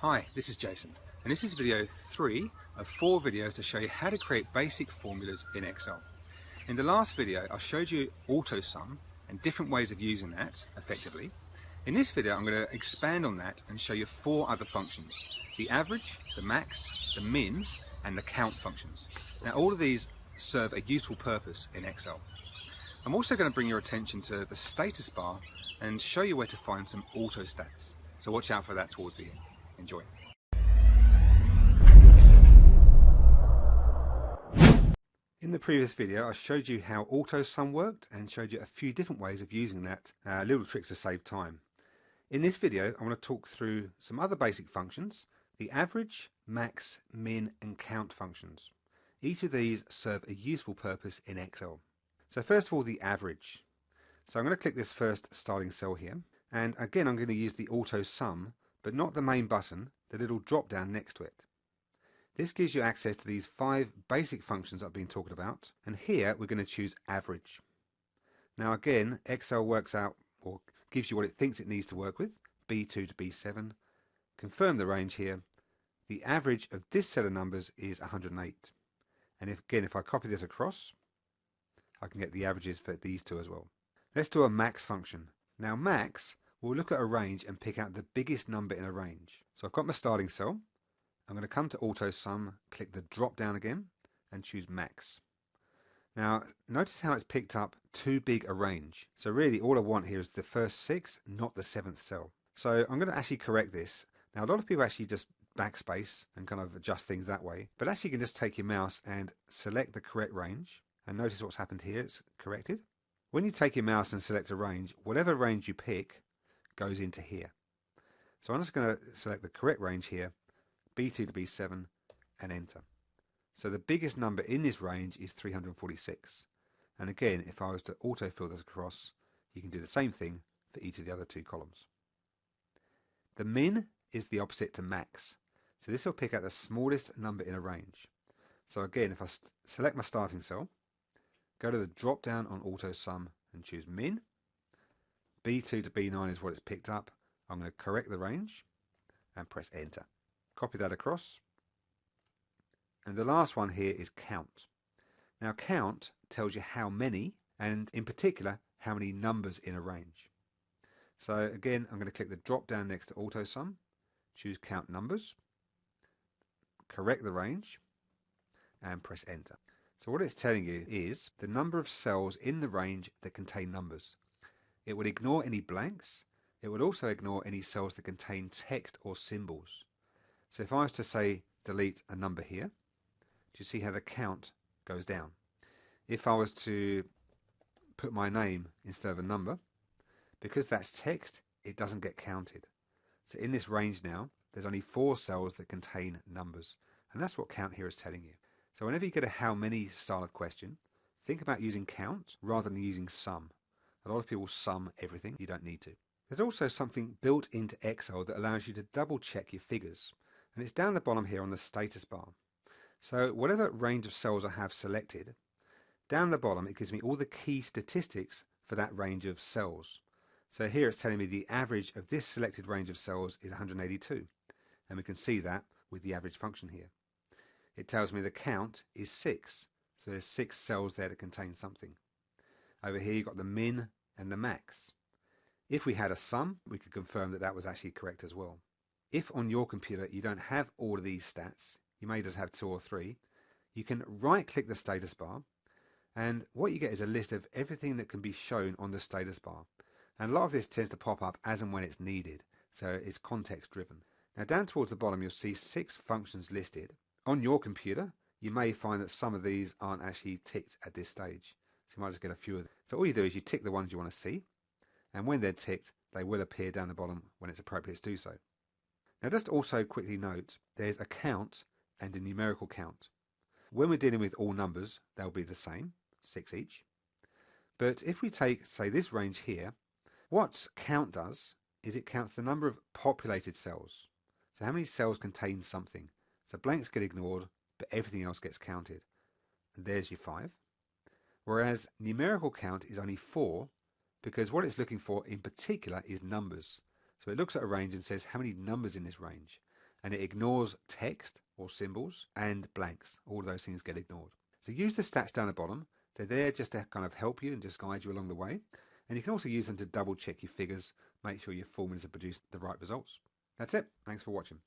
Hi, this is Jason, and this is video 3 of 4 videos to show you how to create basic formulas in Excel. In the last video, I showed you AUTOSUM and different ways of using that effectively. In this video, I'm going to expand on that and show you 4 other functions: the average, the max, the min, and the count functions. Now, all of these serve a useful purpose in Excel. I'm also going to bring your attention to the status bar and show you where to find some auto stats. So watch out for that towards the end. Enjoy. In the previous video I showed you how AUTOSUM worked and showed you a few different ways of using that, little tricks to save time. In this video I want to talk through some other basic functions: the average, max, min and count functions. Each of these serve a useful purpose in Excel. So first of all, the average. So I'm going to click this first starting cell here, and again I'm going to use the AUTOSUM, but not the main button, the little drop down next to it. This gives you access to these 5 basic functions I've been talking about, and here we're going to choose average. Now again, Excel works out or gives you what it thinks it needs to work with, B2 to B7. Confirm the range here. The average of this set of numbers is 108. And if I copy this across, I can get the averages for these two as well. Let's do a max function. Now max, we'll look at a range and pick out the biggest number in a range. So I've got my starting cell. I'm going to come to AUTOSUM, click the drop down again and choose max. Now notice how it's picked up too big a range. So really all I want here is the first 6, not the 7th cell. So I'm going to actually correct this. Now a lot of people actually just backspace and kind of adjust things that way, but actually you can just take your mouse and select the correct range, and notice what's happened here, it's corrected. When you take your mouse and select a range, whatever range you pick goes into here. So I'm just going to select the correct range here, B2 to B7, and enter. So the biggest number in this range is 346. And again, if I was to autofill this across, you can do the same thing for each of the other 2 columns. The min is the opposite to max. So this will pick out the smallest number in a range. So again, if I select my starting cell, go to the drop down on AUTOSUM and choose min. B2 to B9 is what it's picked up. I'm going to correct the range and press enter. Copy that across. And the last one here is count. Now count tells you how many, and in particular how many numbers in a range. So again, I'm going to click the drop down next to AUTOSUM, choose count numbers, correct the range and press enter. So what it's telling you is the number of cells in the range that contain numbers. It would ignore any blanks. It would also ignore any cells that contain text or symbols. So if I was to say delete a number here, do you see how the count goes down? If I was to put my name instead of a number, because that's text, it doesn't get counted. So in this range now, there's only 4 cells that contain numbers, and that's what count here is telling you. So whenever you get a how many style of question, think about using count rather than using sum. A lot of people sum everything. You don't need to. There's also something built into Excel that allows you to double check your figures, and it's down the bottom here on the status bar. So whatever range of cells I have selected, down the bottom it gives me all the key statistics for that range of cells. So here it's telling me the average of this selected range of cells is 182, and we can see that with the average function here. It tells me the count is 6, so there's 6 cells there that contain something. Over here you've got the min and the max. If we had a sum, we could confirm that that was actually correct as well. If on your computer you don't have all of these stats, you may just have 2 or 3, you can right click the status bar, and what you get is a list of everything that can be shown on the status bar. And a lot of this tends to pop up as and when it's needed, so it's context driven. Now down towards the bottom you'll see 6 functions listed. On your computer you may find that some of these aren't actually ticked at this stage, so you might just get a few of them. So all you do is you tick the ones you want to see, and when they're ticked they will appear down the bottom when it's appropriate to do so. Now just also quickly note, there's a count and a numerical count. When we're dealing with all numbers they'll be the same, 6 each. But if we take, say, this range here, what count does is it counts the number of populated cells. So how many cells contain something. So blanks get ignored, but everything else gets counted. And there's your 5. Whereas numerical count is only 4, because what it's looking for in particular is numbers. So it looks at a range and says how many numbers in this range. and it ignores text or symbols and blanks. All of those things get ignored. So use the stats down the bottom. They're there just to kind of help you and just guide you along the way. And you can also use them to double check your figures, make sure your formulas have produced the right results. That's it. Thanks for watching.